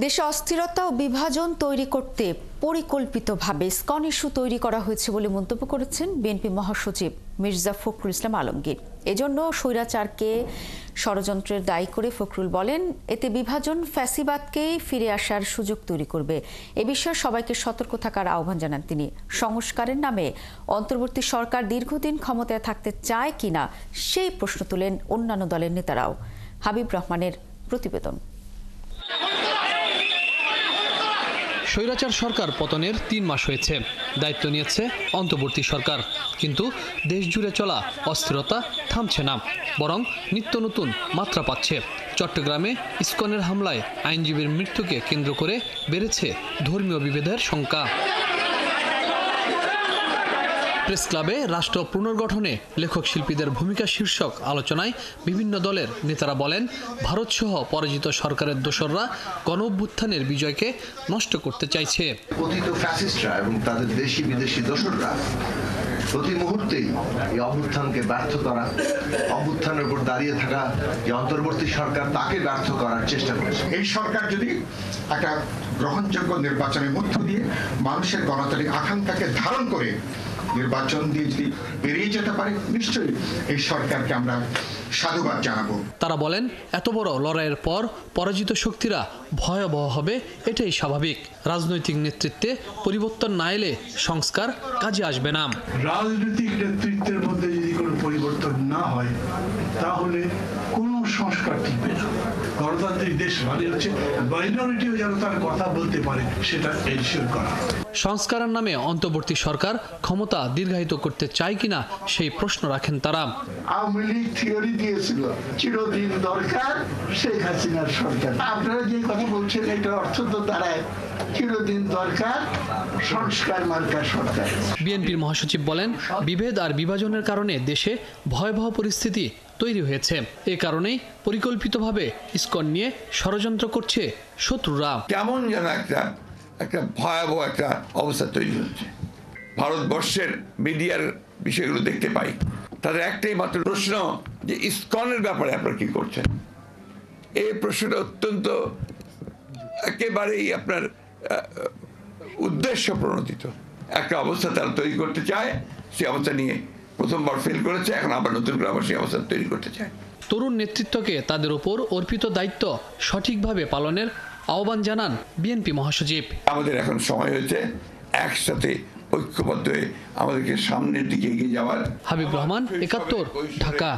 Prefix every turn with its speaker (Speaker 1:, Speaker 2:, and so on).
Speaker 1: দেশে অস্থিরতা ও বিভাজন তৈরি করতে পরিকল্পিতভাবে ইসকন ইস্যু তৈরি করা হয়েছে বলে মন্তব্য করেছেন বিএনপি মহাসচিব মির্জা ফখরুল ইসলাম আলমগীর। এজন্য স্বৈরাচারকে ষড়যন্ত্রের দায়ী করে ফখরুল বলেন, এতে বিভাজন ফ্যাসিবাদকেই ফিরে আসার সুযোগ তৈরি করবে। এ বিষয়ে সবাইকে সতর্ক থাকার আহ্বান জানান তিনি। সংস্কারের নামে অন্তর্বর্তী সরকার দীর্ঘদিন ক্ষমতায় থাকতে চায় কিনা সেই প্রশ্ন তুলেন অন্যান্য দলের নেতারাও। হাবিব রহমানের প্রতিবেদন।
Speaker 2: স্বৈরাচার সরকার পতনের ৩ মাস হয়েছে, দায়িত্ব নিয়েছে অন্তর্বর্তী সরকার, কিন্তু দেশ জুড়ে চলা অস্থিরতা থামছে না, বরং নিত্য নতুন মাত্রা পাচ্ছে। চট্টগ্রামে ইসকনের হামলায় আইনজীবীর মৃত্যুকে কেন্দ্র করে বেড়েছে ধর্মীয় বিভেদের শঙ্কা। প্রেস ক্লাবে রাষ্ট্র পুনর্গঠনে লেখক শিল্পীদের ভূমিকা শীর্ষক আলোচনায় বিভিন্ন দলের নেতারা বলেন, ভারতসহ পরাজিত সরকারের দোসররা গণ অভ্যুত্থানের বিজয়কে নষ্ট করতে চাইছে।
Speaker 3: পতিত ফ্যাসিস্টরা এবং তাদের দেশি বিদেশি দোসররা প্রতি মুহূর্তেই এই অভ্যুত্থানকে ব্যর্থ করা, অভ্যুত্থানের উপর দাঁড়িয়ে থাকা যে অন্তর্বর্তী সরকার তাকে ব্যর্থ করার চেষ্টা করেছে।
Speaker 4: এই সরকার যদি একটা গ্রহণযোগ্য নির্বাচনের মধ্য দিয়ে মানুষের গণতান্ত্রিক আকাঙ্ক্ষাকে ধারণ করে নির্বাচন দিয়ে যদি বেরিয়ে যেতে পারে, নিশ্চয়ই এই সরকারকে আমরা সাধুবাদ জানাবো।
Speaker 2: তারা বলেন, এত বড় লড়াইয়ের পর পরাজিত শক্তিরা ভয়াবহ হবে, এটাই স্বাভাবিক। রাজনৈতিক নেতৃত্বে পরিবর্তন না এলে সংস্কার কাজে আসবে না।
Speaker 5: রাজনৈতিক নেতৃত্বের মধ্যে যদি কোনো পরিবর্তন না হয়, তাহলে কোনো সংস্কার টিকবে না। গণতান্ত্রিক দেশ মানে হচ্ছে মাইনরিটিও যেন তার কথা বলতে পারে, সেটা এনশিওর করা।
Speaker 2: সংস্কারের নামে অন্তর্বর্তী সরকার ক্ষমতা দীর্ঘায়িত করতে চায় কিনা সেই প্রশ্ন রাখেন তারা।
Speaker 5: আওয়ামী লীগ থিওরি দিয়েছিল চিরদিন দরকার শেখ হাসিনার সরকার। আপনারা যে কথা বলছেন এটার অর্থ তো দাঁড়ায় চিরদিন দরকার সংস্কার মার্কা সরকার।
Speaker 2: বিএনপির মহাসচিব বলেন, বিভেদ আর বিভাজনের কারণে দেশে ভয়াবহ পরিস্থিতি তৈরি হয়েছে। এ কারণেই পরিকল্পিতভাবে ইসকন নিয়ে ষড়যন্ত্র করছে শত্রুরা।
Speaker 6: কেমন যেন একটা ভয়াবহ একটা অবস্থা তৈরি হচ্ছে। ভারতবর্ষের মিডিয়ার বিষয়গুলো দেখতে পাই, তাদের একটাই মাত্র প্রশ্ন যে ইসকনের ব্যাপারে আপনারা কি করছেন। এই প্রশ্নটা অত্যন্ত একেবারেই আপনার উদ্দেশ্য প্রণোদিত একটা অবস্থা তারা তৈরি করতে চায়। সেই অবস্থা নিয়ে প্রথমবার ফেল করেছে, এখন আবার নতুন করে আবার সেই অবস্থা তৈরি করতে চায়।
Speaker 2: তরুণ নেতৃত্বকে তাদের উপর অর্পিত দায়িত্ব সঠিকভাবে পালনের আহ্বান জানান বিএনপি মহাসচিব।
Speaker 6: আমাদের এখন সময় হয়েছে একসাথে ঐক্যবদ্ধ হয়ে আমাদেরকে সামনের দিকে এগিয়ে যাওয়ার।
Speaker 2: হাবিব রহমান, ৭১, ঢাকা।